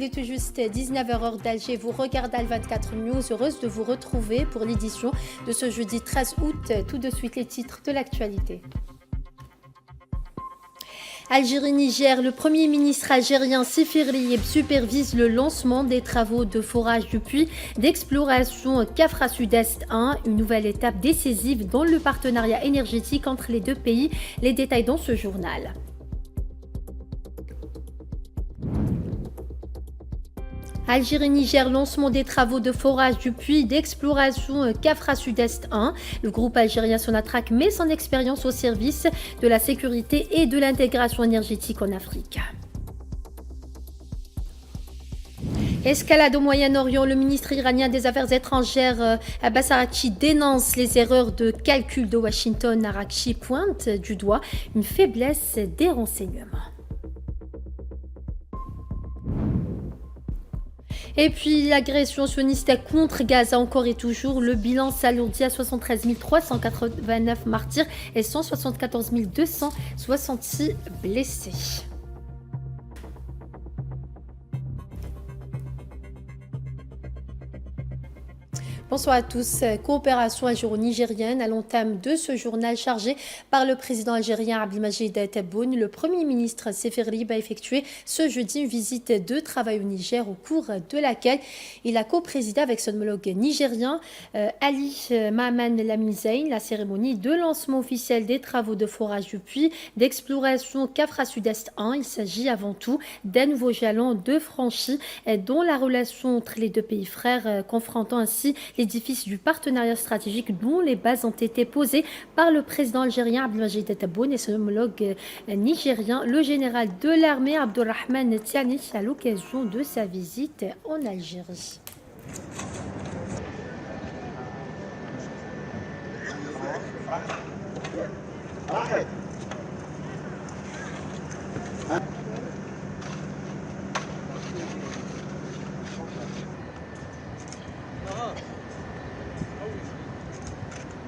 est tout juste 19h heure d'Alger. Vous regardez Al24 News. Heureuse de vous retrouver pour l'édition de ce jeudi 13 août. Tout de suite les titres de l'actualité. Algérie-Niger, le Premier ministre algérien Seferi supervise le lancement des travaux de forage du puits d'exploration Kafra Sud-Est 1, une nouvelle étape décisive dans le partenariat énergétique entre les deux pays. Les détails dans ce journal. Algérie-Niger, lancement des travaux de forage du puits d'exploration Kafra Sud-Est 1. Le groupe algérien Sonatrach met son expérience au service de la sécurité et de l'intégration énergétique en Afrique. Escalade au Moyen-Orient, le ministre iranien des Affaires étrangères Abbas Araghchi dénonce les erreurs de calcul de Washington. Araghchi pointe du doigt une faiblesse des renseignements. Et puis l'agression sioniste contre Gaza encore et toujours. Le bilan s'alourdit à 73 389 martyrs et 174 266 blessés. Bonsoir à tous. Coopération algéro-nigérienne à l'entame de ce journal chargé par le président algérien Abdelmadjid Tebboune. Le Premier ministre Seferi a effectué ce jeudi une visite de travail au Niger au cours de laquelle il a co-présidé avec son homologue nigérien Ali Mahaman Lamine Zein la cérémonie de lancement officiel des travaux de forage du puits d'exploration Kafra Sud-Est 1. Il s'agit avant tout d'un nouveau jalon de franchi dont la relation entre les deux pays frères confrontant ainsi l'édifice du partenariat stratégique dont les bases ont été posées par le président algérien Abdelmadjid Tebboune et son homologue nigérien, le général de l'armée Abdurrahman Tiani, à l'occasion de sa visite en Algérie.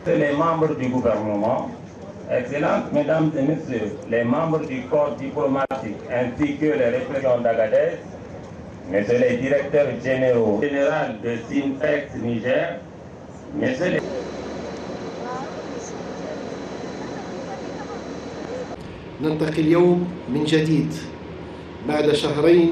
Les membres du gouvernement, Excellences Mesdames et Messieurs, les membres du corps diplomatique ainsi que les représentants d'Agadez, Messieurs les directeurs généraux général de Sinpex Niger, Messieurs les... نلتقي اليوم من جديد بعد شهرين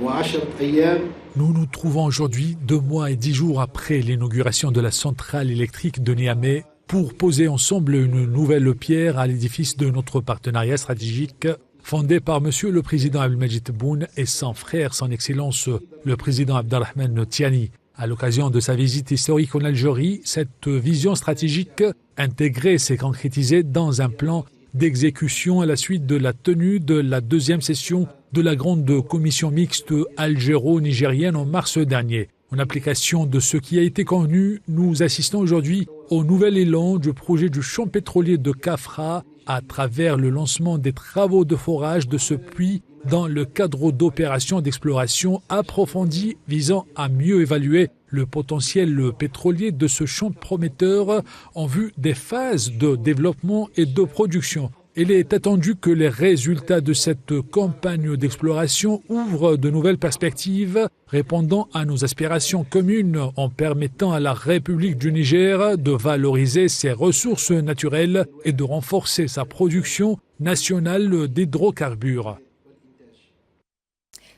و10 أيام. Nous nous trouvons aujourd'hui 2 mois et 10 jours après l'inauguration de la centrale électrique de Niamey pour poser ensemble une nouvelle pierre à l'édifice de notre partenariat stratégique fondé par Monsieur le Président Abdelmadjid Tebboune et son frère, son Excellence, le Président Abdurrahman Tiani. À l'occasion de sa visite historique en Algérie, cette vision stratégique intégrée s'est concrétisée dans un plan d'exécution à la suite de la tenue de la 2e session de la grande commission mixte algéro-nigérienne en mars dernier. En application de ce qui a été convenu, nous assistons aujourd'hui au nouvel élan du projet du champ pétrolier de Kafra à travers le lancement des travaux de forage de ce puits dans le cadre d'opérations d'exploration approfondies visant à mieux évaluer le potentiel pétrolier de ce champ prometteur en vue des phases de développement et de production. Il est attendu que les résultats de cette campagne d'exploration ouvrent de nouvelles perspectives, répondant à nos aspirations communes en permettant à la République du Niger de valoriser ses ressources naturelles et de renforcer sa production nationale d'hydrocarbures.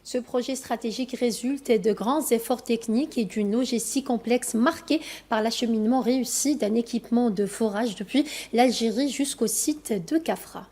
Ce projet stratégique résulte de grands efforts techniques et d'une logistique complexe marquée par l'acheminement réussi d'un équipement de forage depuis l'Algérie jusqu'au site de Kafra.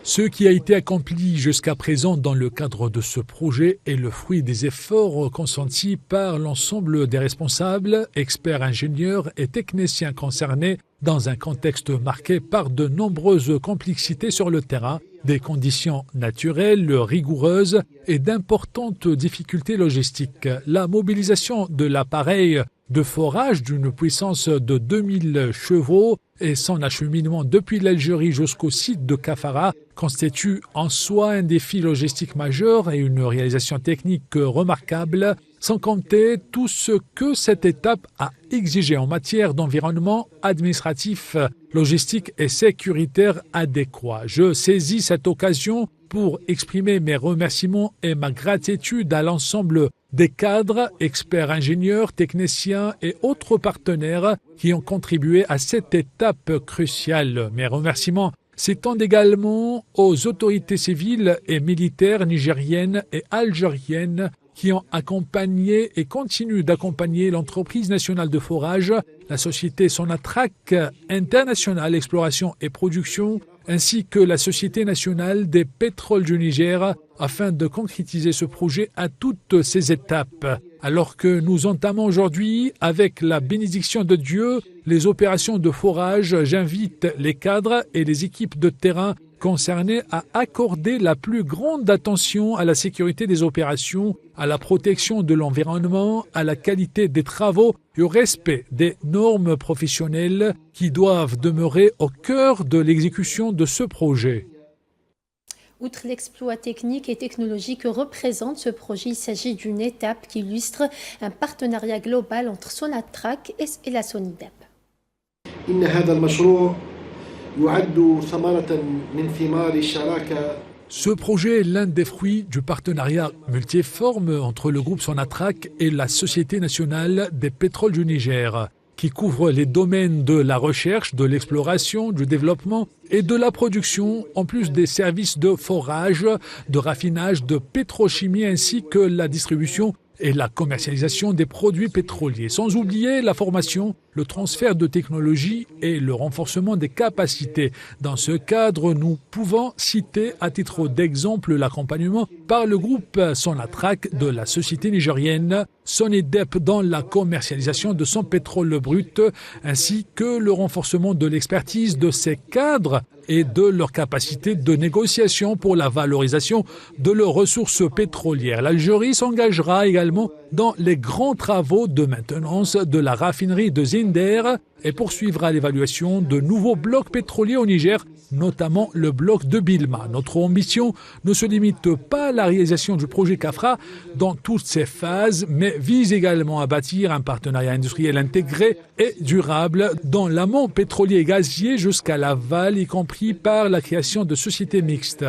Ce qui a été accompli jusqu'à présent dans le cadre de ce projet est le fruit des efforts consentis par l'ensemble des responsables, experts, ingénieurs et techniciens concernés dans un contexte marqué par de nombreuses complexités sur le terrain, des conditions naturelles rigoureuses et d'importantes difficultés logistiques. La mobilisation de l'appareil de forage d'une puissance de 2000 chevaux et son acheminement depuis l'Algérie jusqu'au site de Kafara constitue en soi un défi logistique majeur et une réalisation technique remarquable, sans compter tout ce que cette étape a exigé en matière d'environnement administratif, logistique et sécuritaire adéquat. Je saisis cette occasion pour exprimer mes remerciements et ma gratitude à l'ensemble des cadres, experts, ingénieurs, techniciens et autres partenaires qui ont contribué à cette étape cruciale. Mes remerciements s'étendent également aux autorités civiles et militaires nigériennes et algériennes qui ont accompagné et continuent d'accompagner l'entreprise nationale de forage, la société Sonatrach International Exploration et Production, ainsi que la Société nationale des pétroles du Niger, afin de concrétiser ce projet à toutes ses étapes. Alors que nous entamons aujourd'hui, avec la bénédiction de Dieu, les opérations de forage, j'invite les cadres et les équipes de terrain concernés à accorder la plus grande attention à la sécurité des opérations, à la protection de l'environnement, à la qualité des travaux et au respect des normes professionnelles qui doivent demeurer au cœur de l'exécution de ce projet. Outre l'exploit technique et technologique que représente ce projet, il s'agit d'une étape qui illustre un partenariat global entre Sonatrach et la SONIDEP. Ce projet est l'un des fruits du partenariat multiforme entre le groupe Sonatrach et la Société nationale des pétroles du Niger, qui couvre les domaines de la recherche, de l'exploration, du développement et de la production, en plus des services de forage, de raffinage, de pétrochimie ainsi que la distribution et la commercialisation des produits pétroliers, sans oublier la formation, le transfert de technologies et le renforcement des capacités. Dans ce cadre, nous pouvons citer à titre d'exemple l'accompagnement par le groupe Sonatrach de la société nigérienne SONIDEP dans la commercialisation de son pétrole brut, ainsi que le renforcement de l'expertise de ses cadres et de leur capacité de négociation pour la valorisation de leurs ressources pétrolières. L'Algérie s'engagera également dans les grands travaux de maintenance de la raffinerie de Zinder et poursuivra l'évaluation de nouveaux blocs pétroliers au Niger, notamment le bloc de Bilma. Notre ambition ne se limite pas à la réalisation du projet Kafra dans toutes ses phases, mais vise également à bâtir un partenariat industriel intégré et durable dans l'amont pétrolier et gazier jusqu'à l'aval, y compris par la création de sociétés mixtes.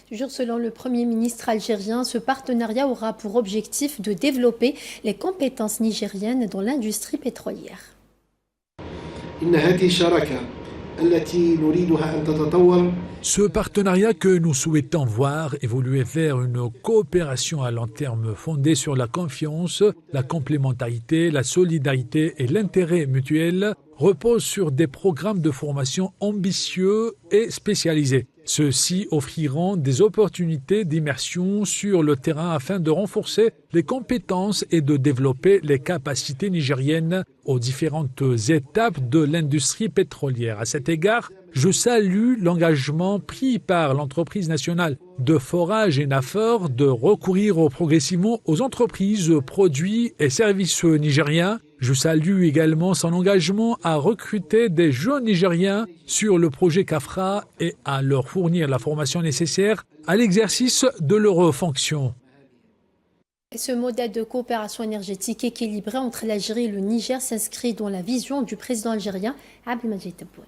Toujours selon le Premier ministre algérien, ce partenariat aura pour objectif de développer les compétences nigériennes dans l'industrie pétrolière. Ce partenariat que nous souhaitons voir évoluer vers une coopération à long terme fondée sur la confiance, la complémentarité, la solidarité et l'intérêt mutuel repose sur des programmes de formation ambitieux et spécialisés. Ceux-ci offriront des opportunités d'immersion sur le terrain afin de renforcer les compétences et de développer les capacités nigériennes aux différentes étapes de l'industrie pétrolière. À cet égard, je salue l'engagement pris par l'entreprise nationale de forage ENAFOR de recourir progressivement aux entreprises, produits et services nigériens. Je salue également son engagement à recruter des jeunes Nigériens sur le projet Kafra et à leur fournir la formation nécessaire à l'exercice de leurs fonctions. Ce modèle de coopération énergétique équilibré entre l'Algérie et le Niger s'inscrit dans la vision du président algérien Abdelmadjid Tebboune.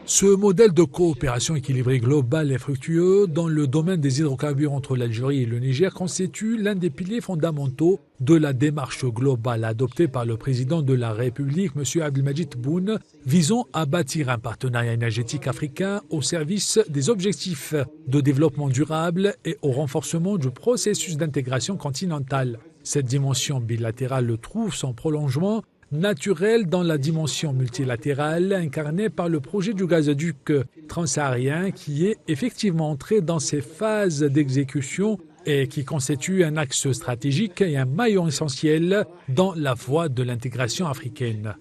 Ce modèle de coopération équilibrée globale et fructueux dans le domaine des hydrocarbures entre l'Algérie et le Niger constitue l'un des piliers fondamentaux de la démarche globale adoptée par le président de la République, M. Abdelmadjid Tebboune, visant à bâtir un partenariat énergétique africain au service des objectifs de développement durable et au renforcement du processus d'intégration continentale. Cette dimension bilatérale trouve son prolongement naturel dans la dimension multilatérale incarnée par le projet du gazoduc transsaharien qui est effectivement entré dans ses phases d'exécution et qui constitue un axe stratégique et un maillon essentiel dans la voie de l'intégration africaine.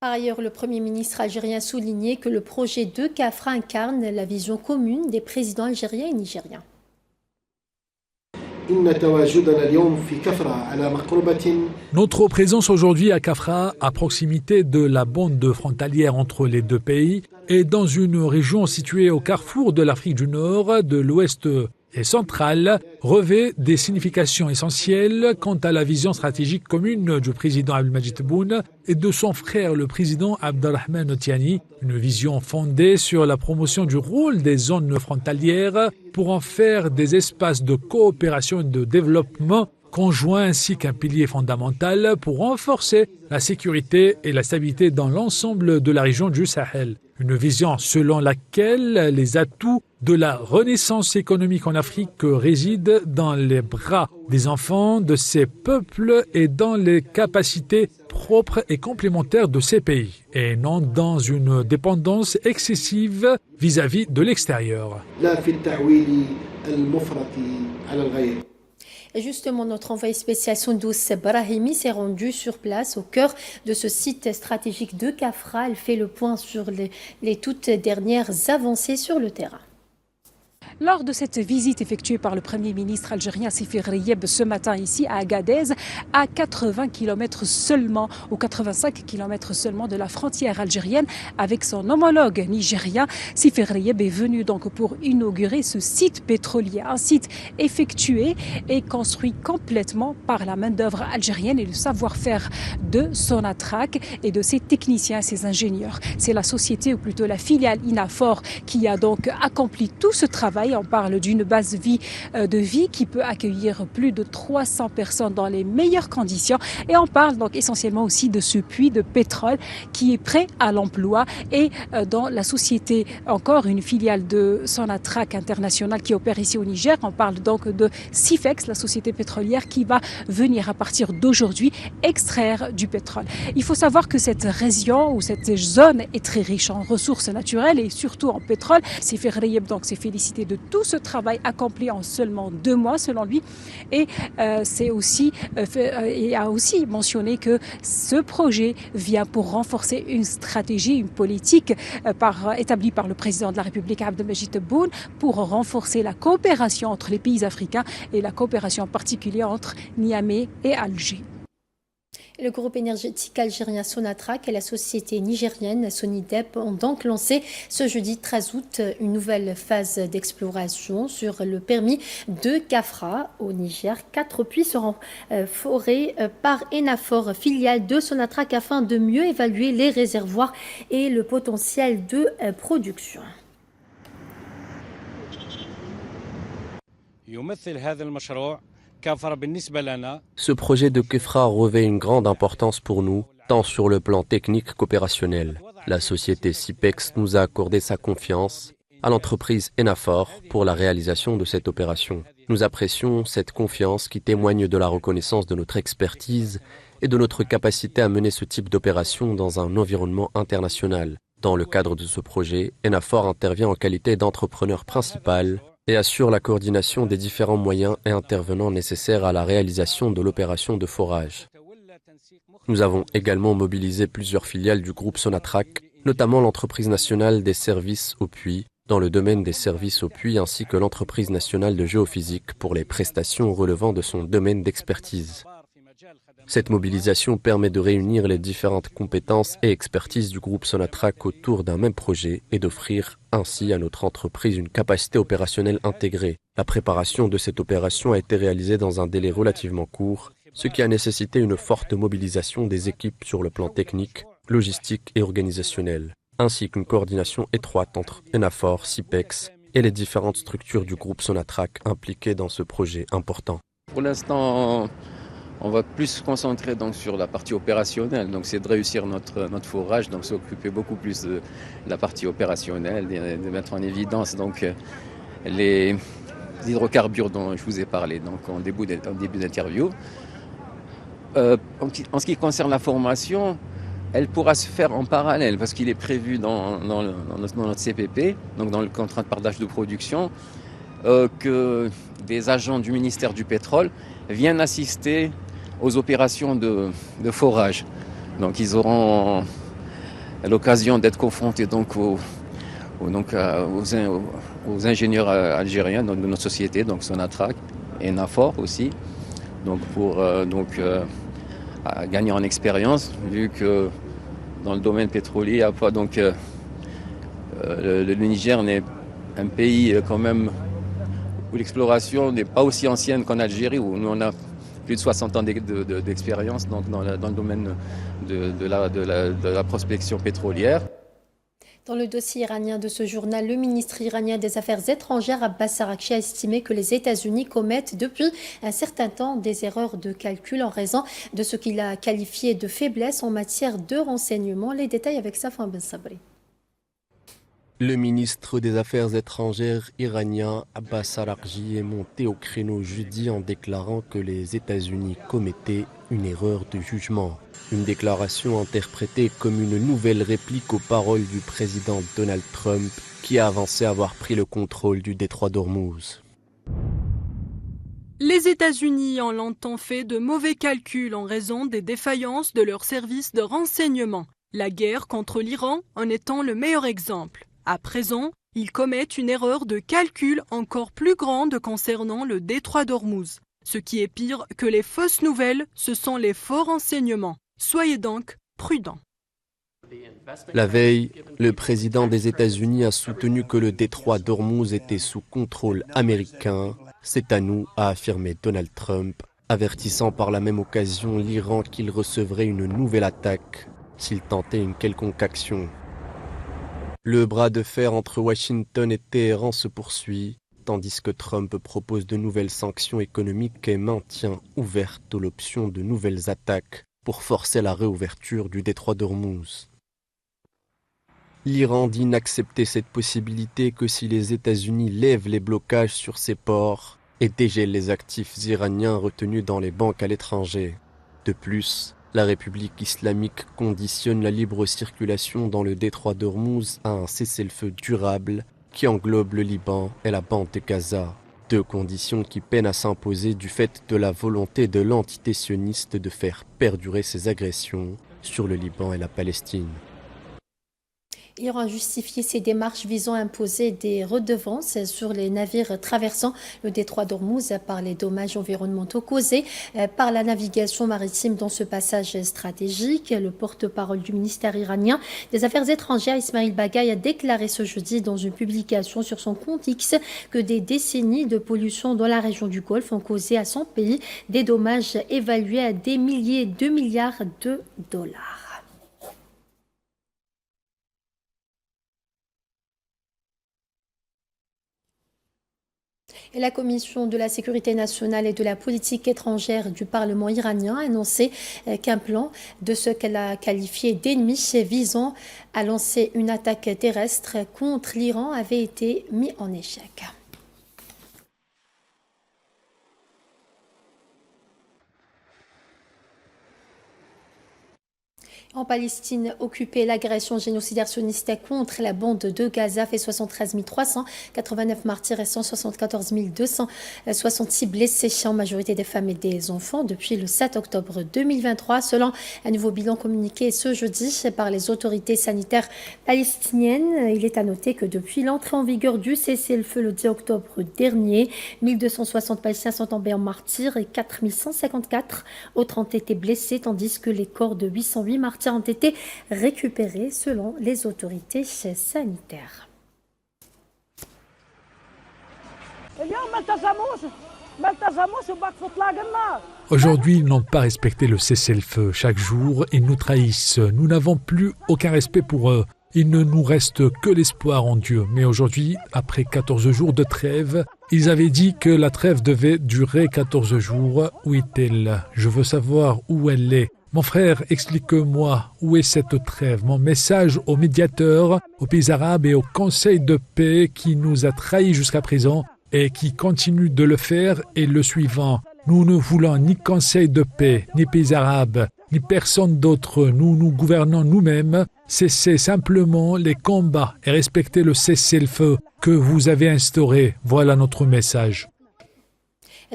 Par ailleurs, le Premier ministre algérien a souligné que le projet de Kafra incarne la vision commune des présidents algériens et nigériens. Notre présence aujourd'hui à Kafra, à proximité de la bande frontalière entre les deux pays, est dans une région située au carrefour de l'Afrique du Nord, de l'Ouest et centrale, revêt des significations essentielles quant à la vision stratégique commune du président Abdelmadjid Tebboune et de son frère le président Abdelrahman Tiani, une vision fondée sur la promotion du rôle des zones frontalières pour en faire des espaces de coopération et de développement conjoint ainsi qu'un pilier fondamental pour renforcer la sécurité et la stabilité dans l'ensemble de la région du Sahel. Une vision selon laquelle les atouts de la renaissance économique en Afrique résident dans les bras des enfants de ces peuples et dans les capacités propres et complémentaires de ces pays, et non dans une dépendance excessive vis-à-vis de l'extérieur. Et justement, notre envoyé spécial Soundous Brahimi s'est rendu sur place au cœur de ce site stratégique de Kafra. Elle fait le point sur les toutes dernières avancées sur le terrain. Lors de cette visite effectuée par le Premier ministre algérien Sifir Rieb ce matin ici à Agadez, à 80 km seulement ou 85 km seulement de la frontière algérienne avec son homologue nigérien, Sifir Rieb est venu donc pour inaugurer ce site pétrolier, un site effectué et construit complètement par la main-d'œuvre algérienne et le savoir-faire de Sonatrach et de ses techniciens, ses ingénieurs. C'est la société ou plutôt la filiale Inafor qui a donc accompli tout ce travail. On parle d'une base de vie qui peut accueillir plus de 300 personnes dans les meilleures conditions. Et on parle donc essentiellement aussi de ce puits de pétrole qui est prêt à l'emploi et dans la société, encore une filiale de Sonatrach International qui opère ici au Niger. On parle donc de Sifex, la société pétrolière qui va venir à partir d'aujourd'hui extraire du pétrole. Il faut savoir que cette région ou cette zone est très riche en ressources naturelles et surtout en pétrole. Sifir Rieb donc s'est félicité de tout ce travail accompli en seulement 2 mois selon lui et il a aussi mentionné que ce projet vient pour renforcer une stratégie, une politique établie par le président de la République Abdelmadjid Tebboune pour renforcer la coopération entre les pays africains et la coopération en particulier entre Niamey et Alger. Le groupe énergétique algérien Sonatrach et la société nigérienne Sonidep ont donc lancé ce jeudi 13 août une nouvelle phase d'exploration sur le permis de Kafra au Niger. 4 puits seront forés par Enafor, filiale de Sonatrach, afin de mieux évaluer les réservoirs et le potentiel de production. Ce projet de Kefra revêt une grande importance pour nous, tant sur le plan technique qu'opérationnel. La société Sipex nous a accordé sa confiance à l'entreprise Enafor pour la réalisation de cette opération. Nous apprécions cette confiance qui témoigne de la reconnaissance de notre expertise et de notre capacité à mener ce type d'opération dans un environnement international. Dans le cadre de ce projet, Enafor intervient en qualité d'entrepreneur principal et assure la coordination des différents moyens et intervenants nécessaires à la réalisation de l'opération de forage. Nous avons également mobilisé plusieurs filiales du groupe Sonatrach, notamment l'entreprise nationale des services au puits, dans le domaine des services au puits, ainsi que l'entreprise nationale de géophysique pour les prestations relevant de son domaine d'expertise. Cette mobilisation permet de réunir les différentes compétences et expertises du groupe Sonatrach autour d'un même projet et d'offrir ainsi à notre entreprise une capacité opérationnelle intégrée. La préparation de cette opération a été réalisée dans un délai relativement court, ce qui a nécessité une forte mobilisation des équipes sur le plan technique, logistique et organisationnel, ainsi qu'une coordination étroite entre Enafor, Sipex et les différentes structures du groupe Sonatrach impliquées dans ce projet important. Pour l'instant, on va plus se concentrer donc sur la partie opérationnelle, donc c'est de réussir notre forage, donc s'occuper beaucoup plus de la partie opérationnelle, de mettre en évidence donc les hydrocarbures dont je vous ai parlé donc en début d'interview. En ce qui concerne la formation, elle pourra se faire en parallèle parce qu'il est prévu dans notre CPP, donc dans le contrat de partage de production, que des agents du ministère du pétrole viennent assister aux opérations de forage. Donc ils auront l'occasion d'être confrontés donc aux ingénieurs algériens de notre société, donc Sonatrach, ENAFOR aussi, donc pour gagner en expérience, vu que dans le domaine pétrolier, il y a pas, donc, le Niger n'est un pays quand même où l'exploration n'est pas aussi ancienne qu'en Algérie, où nous on a plus de 60 ans d'expérience donc dans le domaine de la prospection pétrolière. Dans le dossier iranien de ce journal, le ministre iranien des Affaires étrangères Abbas Araghchi a estimé que les États-Unis commettent depuis un certain temps des erreurs de calcul en raison de ce qu'il a qualifié de faiblesse en matière de renseignement. Les détails avec Safwan Ben Sabri. Le ministre des Affaires étrangères iranien Abbas Araghchi est monté au créneau jeudi en déclarant que les États-Unis commettaient une erreur de jugement. Une déclaration interprétée comme une nouvelle réplique aux paroles du président Donald Trump qui a avancé avoir pris le contrôle du détroit d'Ormuz. Les États-Unis ont longtemps fait de mauvais calculs en raison des défaillances de leurs services de renseignement. La guerre contre l'Iran en étant le meilleur exemple. À présent, ils commettent une erreur de calcul encore plus grande concernant le détroit d'Ormuz. Ce qui est pire que les fausses nouvelles, ce sont les faux renseignements. Soyez donc prudents. La veille, le président des États-Unis a soutenu que le détroit d'Ormuz était sous contrôle américain. C'est à nous, a affirmé Donald Trump, avertissant par la même occasion l'Iran qu'il recevrait une nouvelle attaque s'il tentait une quelconque action. Le bras de fer entre Washington et Téhéran se poursuit, tandis que Trump propose de nouvelles sanctions économiques et maintient ouverte l'option de nouvelles attaques pour forcer la réouverture du détroit d'Ormuz. L'Iran dit n'accepter cette possibilité que si les États-Unis lèvent les blocages sur ses ports et dégèlent les actifs iraniens retenus dans les banques à l'étranger. De plus, la République islamique conditionne la libre circulation dans le détroit d'Ormuz à un cessez-le-feu durable qui englobe le Liban et la bande de Gaza. Deux conditions qui peinent à s'imposer du fait de la volonté de l'entité sioniste de faire perdurer ses agressions sur le Liban et la Palestine. L'Iran a justifié ses démarches visant à imposer des redevances sur les navires traversant le détroit d'Ormuz par les dommages environnementaux causés par la navigation maritime dans ce passage stratégique. Le porte-parole du ministère iranien des Affaires étrangères, Ismail Baghaei, a déclaré ce jeudi dans une publication sur son compte X que des décennies de pollution dans la région du Golfe ont causé à son pays des dommages évalués à des milliers de milliards de dollars. Et la Commission de la sécurité nationale et de la politique étrangère du Parlement iranien a annoncé qu'un plan de ce qu'elle a qualifié d'ennemi visant à lancer une attaque terrestre contre l'Iran avait été mis en échec. En Palestine occupée, l'agression génocidaire sioniste contre la bande de Gaza fait 73 389 martyrs et 174 266 blessés, en majorité des femmes et des enfants, depuis le 7 octobre 2023, selon un nouveau bilan communiqué ce jeudi par les autorités sanitaires palestiniennes. Il est à noter que depuis l'entrée en vigueur du cessez-le-feu le 10 octobre dernier, 1260 Palestiniens sont tombés en martyrs et 4154 autres ont été blessés, tandis que les corps de 808 martyrs ont été récupérés selon les autorités sanitaires. Aujourd'hui, ils n'ont pas respecté le cessez-le-feu. Chaque jour, ils nous trahissent. Nous n'avons plus aucun respect pour eux. Il ne nous reste que l'espoir en Dieu. Mais aujourd'hui, après 14 jours de trêve, ils avaient dit que la trêve devait durer 14 jours. Où est-elle? Je veux savoir où elle est. Mon frère, explique-moi où est cette trêve. Mon message aux médiateurs, aux pays arabes et au Conseil de paix qui nous a trahis jusqu'à présent et qui continue de le faire est le suivant. Nous ne voulons ni Conseil de paix, ni pays arabes, ni personne d'autre. Nous nous gouvernons nous-mêmes. Cessez simplement les combats et respectez le cessez-le-feu que vous avez instauré. Voilà notre message.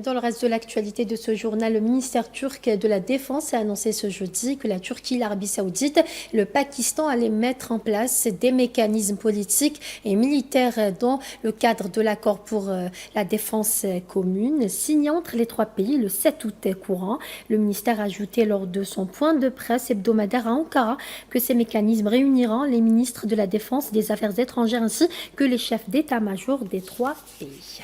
Dans le reste de l'actualité de ce journal, le ministère turc de la Défense a annoncé ce jeudi que la Turquie, l'Arabie Saoudite et le Pakistan allaient mettre en place des mécanismes politiques et militaires dans le cadre de l'accord pour la défense commune, signé entre les trois pays le 7 août courant. Le ministère a ajouté lors de son point de presse hebdomadaire à Ankara que ces mécanismes réuniront les ministres de la Défense et des Affaires étrangères ainsi que les chefs d'état-major des trois pays.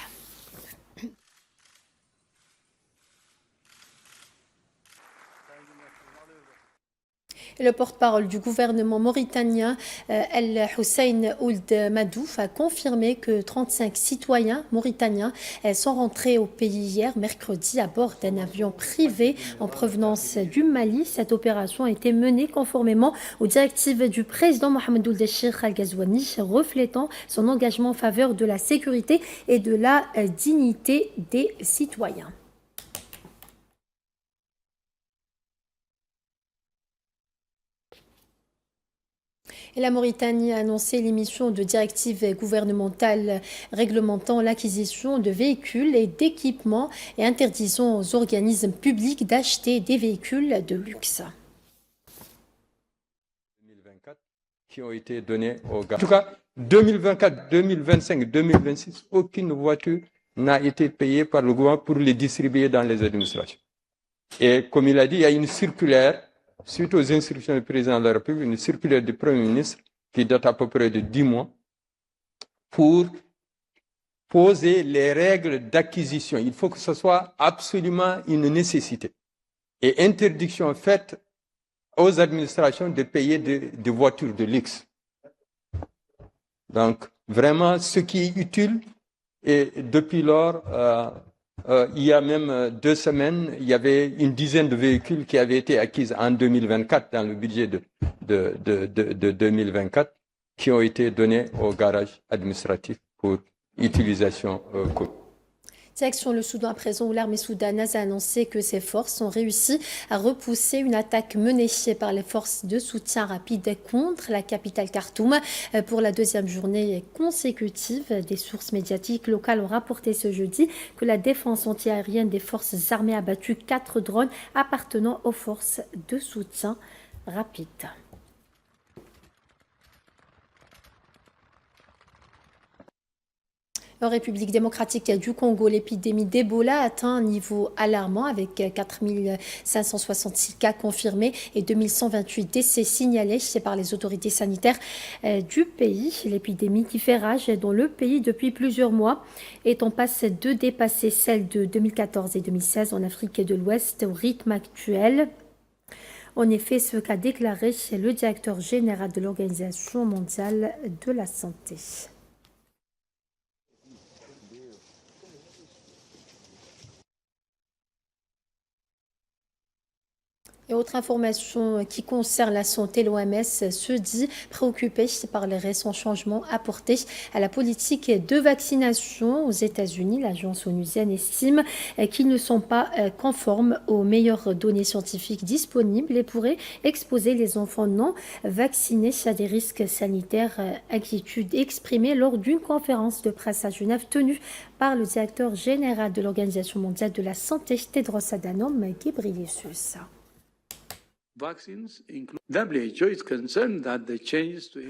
Le porte-parole du gouvernement mauritanien, El Hussein Ould Madouf, a confirmé que 35 citoyens mauritaniens sont rentrés au pays hier, mercredi, à bord d'un avion privé en provenance du Mali. Cette opération a été menée conformément aux directives du président Mohamed Ould Cheikh Al Ghazouani, reflétant son engagement en faveur de la sécurité et de la dignité des citoyens. Et la Mauritanie a annoncé l'émission de directives gouvernementales réglementant l'acquisition de véhicules et d'équipements et interdisant aux organismes publics d'acheter des véhicules de luxe. 2024 qui ont été donnés aux gars. En tout cas, 2024, 2025, 2026, aucune voiture n'a été payée par le gouvernement pour les distribuer dans les administrations. Et comme il a dit, il y a une circulaire suite aux instructions du président de la République, une circulaire du Premier ministre qui date à peu près de 10 mois pour poser les règles d'acquisition. Il faut que ce soit absolument une nécessité. Et interdiction faite aux administrations de payer des voitures de luxe. Donc, vraiment, ce qui est utile, et depuis lors, il y a même 2 semaines, il y avait une dizaine de véhicules qui avaient été acquis en 2024 dans le budget de 2024 qui ont été donnés au garage administratif pour utilisation commune. Direction le Soudan à présent où l'armée soudanaise a annoncé que ses forces ont réussi à repousser une attaque menée par les forces de soutien rapide contre la capitale Khartoum pour la deuxième journée consécutive. Des sources médiatiques locales ont rapporté ce jeudi que la défense antiaérienne des forces armées a battu 4 drones appartenant aux forces de soutien rapide. En République démocratique du Congo, l'épidémie d'Ebola atteint un niveau alarmant avec 4 566 cas confirmés et 2128 décès signalés par les autorités sanitaires du pays. L'épidémie qui fait rage dans le pays depuis plusieurs mois est en passe de dépasser celle de 2014 et 2016 en Afrique de l'Ouest au rythme actuel. En effet, ce qu'a déclaré le directeur général de l'Organisation mondiale de la santé. Et autre information qui concerne la santé, l'OMS se dit préoccupée par les récents changements apportés à la politique de vaccination aux États-Unis. L'agence onusienne estime qu'ils ne sont pas conformes aux meilleures données scientifiques disponibles et pourraient exposer les enfants non vaccinés à des risques sanitaires. Inquiétude exprimée lors d'une conférence de presse à Genève tenue par le directeur général de l'Organisation mondiale de la santé, Tedros Adhanom Ghebreyesus.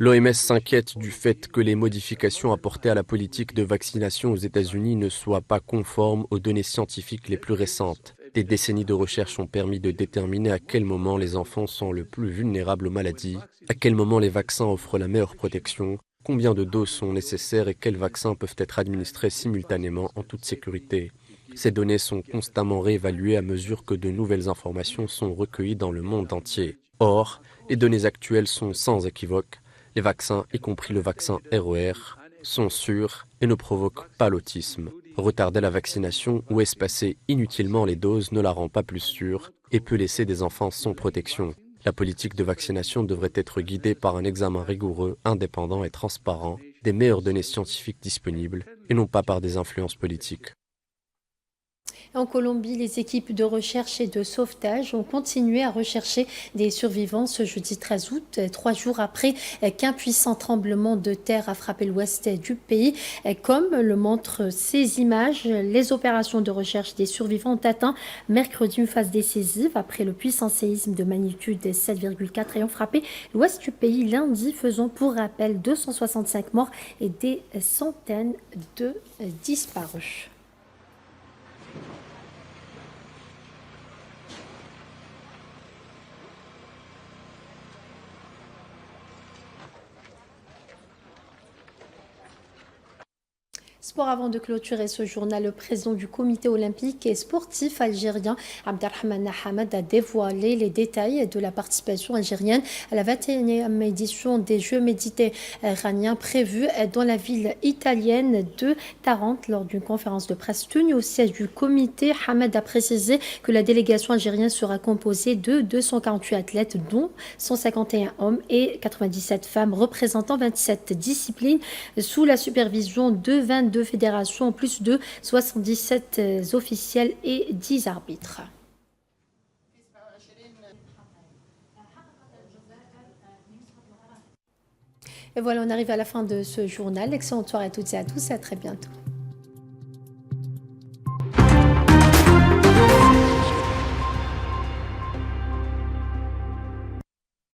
L'OMS s'inquiète du fait que les modifications apportées à la politique de vaccination aux États-Unis ne soient pas conformes aux données scientifiques les plus récentes. Des décennies de recherche ont permis de déterminer à quel moment les enfants sont le plus vulnérables aux maladies, à quel moment les vaccins offrent la meilleure protection, combien de doses sont nécessaires et quels vaccins peuvent être administrés simultanément en toute sécurité. Ces données sont constamment réévaluées à mesure que de nouvelles informations sont recueillies dans le monde entier. Or, les données actuelles sont sans équivoque. Les vaccins, y compris le vaccin RER, sont sûrs et ne provoquent pas l'autisme. Retarder la vaccination ou espacer inutilement les doses ne la rend pas plus sûre et peut laisser des enfants sans protection. La politique de vaccination devrait être guidée par un examen rigoureux, indépendant et transparent des meilleures données scientifiques disponibles et non pas par des influences politiques. En Colombie, les équipes de recherche et de sauvetage ont continué à rechercher des survivants ce jeudi 13 août, 3 jours après qu'un puissant tremblement de terre a frappé l'ouest du pays. Comme le montrent ces images, les opérations de recherche des survivants ont atteint mercredi une phase décisive après le puissant séisme de magnitude 7,4 ayant frappé l'ouest du pays lundi, faisant pour rappel 265 morts et des centaines de disparus. Sport avant de clôturer ce journal, le président du comité olympique et sportif algérien Abderrahmane Hamad a dévoilé les détails de la participation algérienne à la 21e édition des Jeux méditerranéens prévus dans la ville italienne de Tarente. Lors d'une conférence de presse tenue au siège du comité, Hamad a précisé que la délégation algérienne sera composée de 248 athlètes, dont 151 hommes et 97 femmes, représentant 27 disciplines, sous la supervision de 22 fédérations, en plus de 77 officiels et 10 arbitres. Et voilà, on arrive à la fin de ce journal. Excellente soirée à toutes et à tous et à très bientôt.